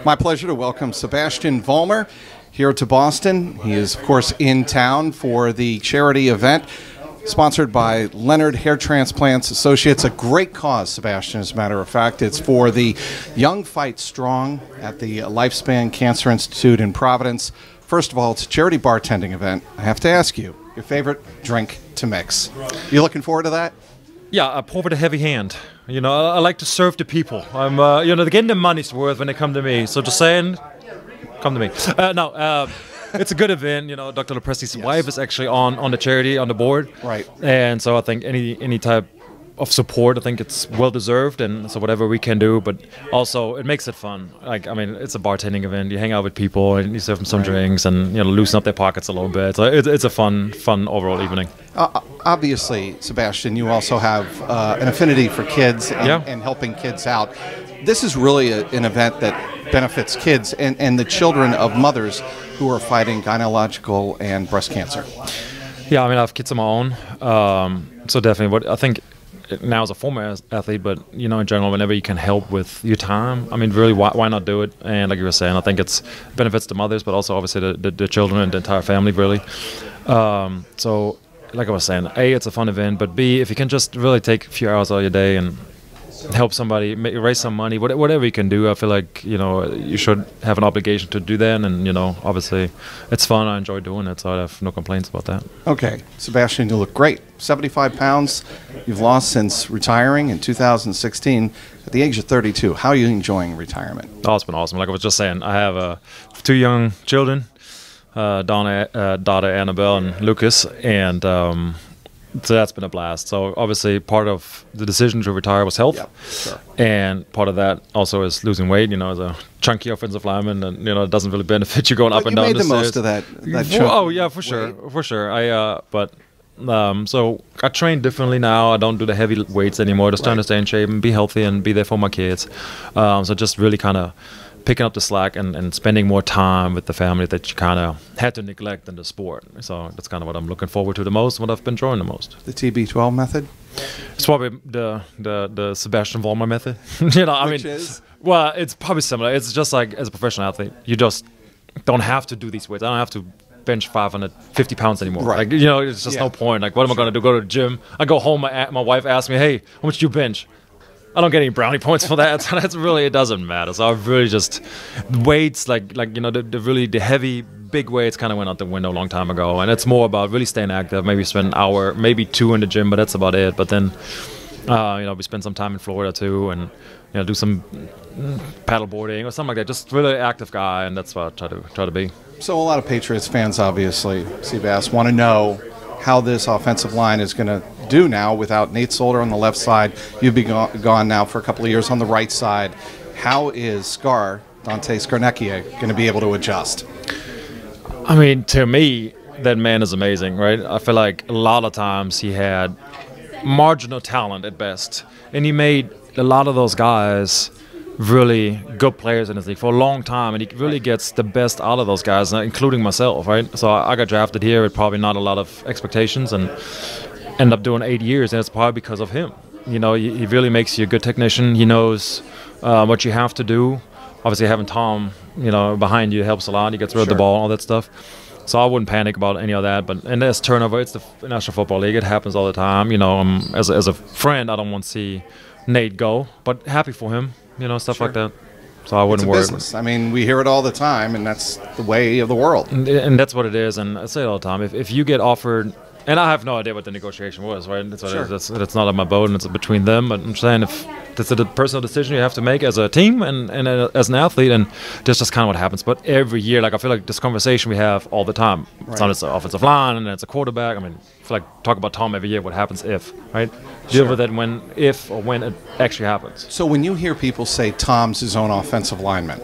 My pleasure to welcome Sebastian Vollmer here to Boston. He is, of course, in town for the charity event sponsored by Leonard Hair Transplants Associates. A great cause, Sebastian, as a matter of fact. It's for the Young Fight Strong at the Lifespan Cancer Institute in Providence. First of all, it's a charity bartending event. I have to ask you, your favorite drink to mix. You looking forward to that? Yeah, I pour with a heavy hand. You know, I like to serve the people. I'm, you know, they're getting their money's worth when they come to me. So just saying, come to me. It's a good event. You know, Dr. Lopresti's wife is actually on the charity, on the board. Right. And so I think any type of support, I think it's well deserved, and so whatever we can do, but also it makes it fun. Like, I mean, it's a bartending event. You hang out with people and you serve them some drinks and, you know, loosen up their pockets a little bit. So it's a fun overall evening. Obviously, Sebastian, you also have an affinity for kids and helping kids out. This is really an event that benefits kids and the children of mothers who are fighting gynecological and breast cancer. Yeah, I mean, I have kids of my own, so definitely. But I think now as a former athlete, but you know, in general, whenever you can help with your time, I mean, really, why not do it? And like you were saying, I think it's benefits the mothers, but also obviously the children and the entire family, really. So, like I was saying, A, it's a fun event, but B, if you can just really take a few hours out of your day and help somebody, raise some money, whatever you can do, I feel like, you know, you should have an obligation to do that. And, you know, obviously it's fun. I enjoy doing it, so I have no complaints about that. Okay. Sebastian, you look great. 75 pounds you've lost since retiring in 2016 at the age of 32. How are you enjoying retirement? Oh, it's been awesome. Like I was just saying, I have 2 young children, daughter Annabelle and Lucas, and so that's been a blast. So obviously part of the decision to retire was health. Yep, sure. And part of that also is losing weight. You know, as a chunky offensive lineman, and you know, it doesn't really benefit you going up and down the stairs. You made the most of that oh yeah, for sure, for sure. So I train differently now. I don't do the heavy weights anymore. Just trying to stay in shape and be healthy and be there for my kids. So just really kind of picking up the slack and spending more time with the family that you kind of had to neglect in the sport. So that's kind of what I'm looking forward to the most, what I've been enjoying the most. The TB12 method? It's probably the Sebastian Vollmer method. You know, Which is? Well, it's probably similar. It's just like as a professional athlete, you just don't have to do these weights. I don't have to bench 550 pounds anymore. Right. Like, you know, it's just no point. Like, what am I going to do? Go to the gym? I go home, my wife asks me, hey, how much do you bench? I don't get any brownie points for that. So that's really, it doesn't matter. So I've really just, weights, like you know, the heavy, big weights kind of went out the window a long time ago. And it's more about really staying active, maybe spend an hour, maybe 2 in the gym, but that's about it. But then, you know, we spend some time in Florida too, and, you know, do some paddle boarding or something like that. Just really active guy, and that's what I try to be. So a lot of Patriots fans, obviously, Sebas, want to know how this offensive line is going to do now without Nate Solder on the left side. You've been gone now for a couple of years on the right side. How is Dante Scarnecchia going to be able to adjust? I mean, to me, that man is amazing, right? I feel like a lot of times he had marginal talent at best, and he made a lot of those guys really good players in this league for a long time, and he really gets the best out of those guys, including myself, right? So I got drafted here with probably not a lot of expectations and ended up doing 8 years, and it's probably because of him. You know, he really makes you a good technician. He knows what you have to do. Obviously, having Tom, you know, behind you helps a lot. He gets rid of the ball and all that stuff. So I wouldn't panic about any of that. But there's turnover. It's the National Football League. It happens all the time. You know, as a friend, I don't want to see Nate go, but happy for him. You know, stuff like that. So I wouldn't worry. It's a business. I mean, we hear it all the time, and that's the way of the world. And that's what it is. And I say it all the time. If you get offered, and I have no idea what the negotiation was, right? That's what it is. That's not on my boat, and it's between them. But I'm saying if that's a personal decision you have to make as a team and as an athlete, and that's just kind of what happens. But every year, like I feel like this conversation we have all the time. It's not just an offensive line, and it's a quarterback. I mean, I feel like talk about Tom every year. What happens if, right? Deal with it when it actually happens. So when you hear people say Tom's his own offensive lineman,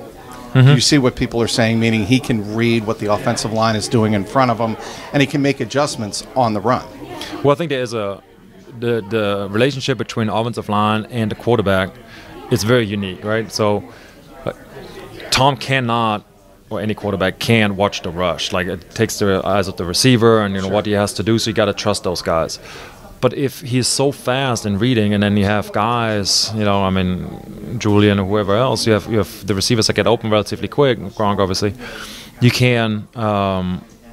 do you see what people are saying, meaning he can read what the offensive line is doing in front of him, and he can make adjustments on the run? Well, I think there is the relationship between the offensive line and the quarterback is very unique, right? So Tom cannot, or any quarterback can, watch the rush. Like, it takes the eyes of the receiver and, you know, what he has to do, so you got to trust those guys. But if he's so fast in reading, and then you have guys, you know, I mean, Julian or whoever else, you have the receivers that get open relatively quick, Gronk obviously, you can,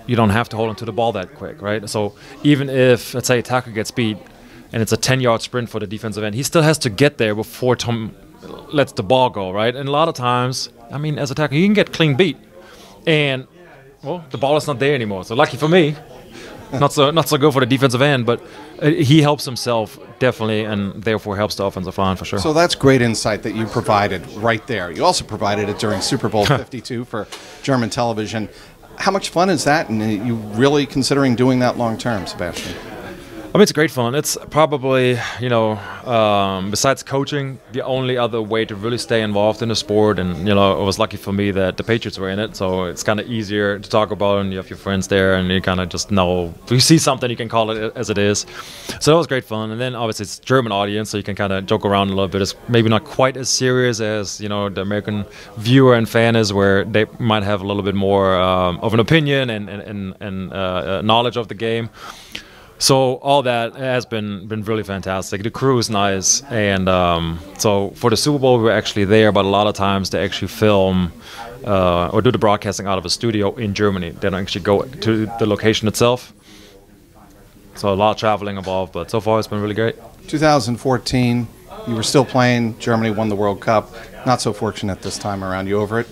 you don't have to hold onto the ball that quick, right? So even if, let's say, a tackle gets beat, and it's a 10-yard sprint for the defensive end, he still has to get there before Tom lets the ball go, right? And a lot of times, I mean, as a tackle, you can get clean beat, and, well, the ball is not there anymore. So lucky for me. Not so good for the defensive end, but he helps himself definitely, and therefore helps the offensive line for sure. So that's great insight that you provided right there. You also provided it during Super Bowl 52 for German television. How much fun is that, and are you really considering doing that long term, Sebastian? I mean, it's great fun. It's probably, you know, besides coaching, the only other way to really stay involved in the sport. And, you know, it was lucky for me that the Patriots were in it, so it's kind of easier to talk about, and you have your friends there, and you kind of just know, if you see something, you can call it as it is. So that was great fun. And then, obviously, it's German audience, so you can kind of joke around a little bit. It's maybe not quite as serious as, you know, the American viewer and fan is, where they might have a little bit more of an opinion and knowledge of the game. So all that has been really fantastic. The crew is nice, and so for the Super Bowl we were actually there, but a lot of times they actually film or do the broadcasting out of a studio in Germany. They don't actually go to the location itself. So a lot of traveling involved, but so far it's been really great. 2014, you were still playing. Germany won the World Cup. Not so fortunate this time around. You over it?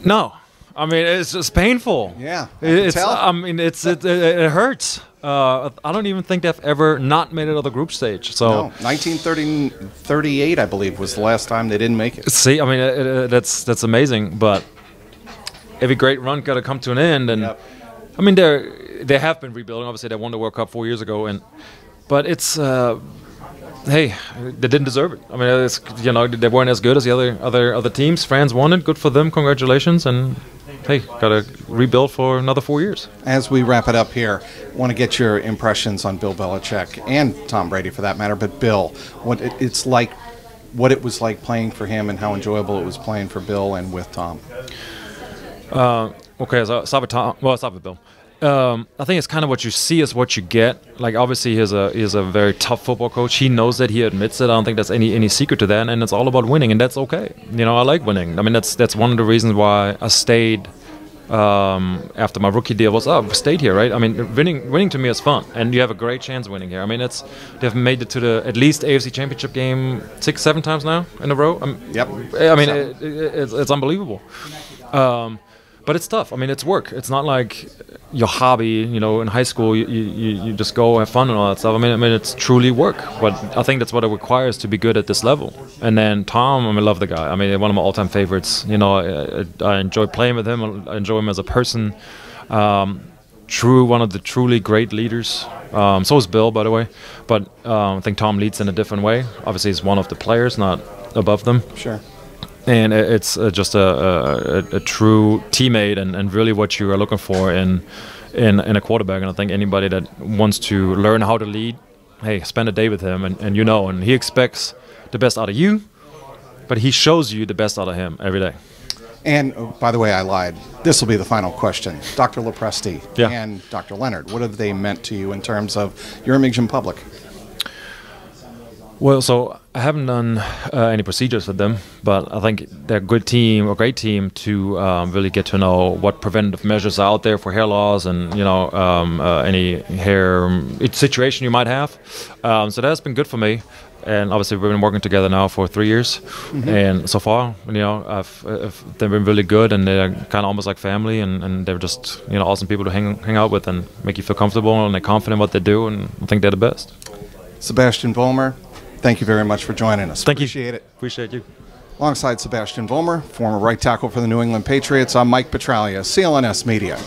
No. I mean, it's just painful. Yeah, I mean, it hurts. I don't even think they've ever not made it to the group stage. So, no, 1938, I believe, was the last time they didn't make it. See, I mean, that's amazing. But every great run got to come to an end, and yep. I mean, they have been rebuilding. Obviously, they won the World Cup 4 years ago, but it's. Hey, they didn't deserve it. I mean, it's, you know, they weren't as good as the other teams. France won it. Good for them. Congratulations. And hey, got to rebuild for another 4 years. As we wrap it up here, I want to get your impressions on Bill Belichick and Tom Brady for that matter. But Bill, what it was like playing for him, and how enjoyable it was playing for Bill and with Tom. Okay, so start with Tom. Well, start with Bill. I think it's kind of what you see is what you get. Like, obviously, he's a very tough football coach. He knows that. He admits it. I don't think there's any secret to that. And it's all about winning, and that's okay. You know, I like winning. I mean, that's one of the reasons why I stayed after my rookie deal was up. Stayed here, right? I mean, winning to me is fun, and you have a great chance winning here. I mean, they've made it to the at least AFC Championship game 6-7 times now in a row. Yep. I mean, it's unbelievable. But it's tough. I mean, it's work. It's not like your hobby. You know, in high school, you just go have fun and all that stuff. I mean, it's truly work. But I think that's what it requires to be good at this level. And then Tom, I love the guy. I mean, one of my all-time favorites. You know, I enjoy playing with him. I enjoy him as a person. One of the truly great leaders. So is Bill, by the way. But I think Tom leads in a different way. Obviously, he's one of the players, not above them. Sure. And it's just a true teammate, and really what you are looking for in a quarterback. And I think anybody that wants to learn how to lead, hey, spend a day with him, and he expects the best out of you, but he shows you the best out of him every day. And, by the way, I lied. This will be the final question. Dr. Lopresti and Dr. Leonard, what have they meant to you in terms of your image in public? Well, so I haven't done any procedures with them, but I think they're a great team to really get to know what preventative measures are out there for hair loss, and, you know, any hair situation you might have. So that's been good for me. And obviously we've been working together now for 3 years, and so far, you know, they've been really good, and they're kind of almost like family, and they're just, you know, awesome people to hang out with and make you feel comfortable, and they're confident in what they do, and I think they're the best. Sebastian Vollmer, thank you very much for joining us. Thank you. Appreciate it. Appreciate you. Alongside Sebastian Vollmer, former right tackle for the New England Patriots, I'm Mike Petraglia, CLNS Media.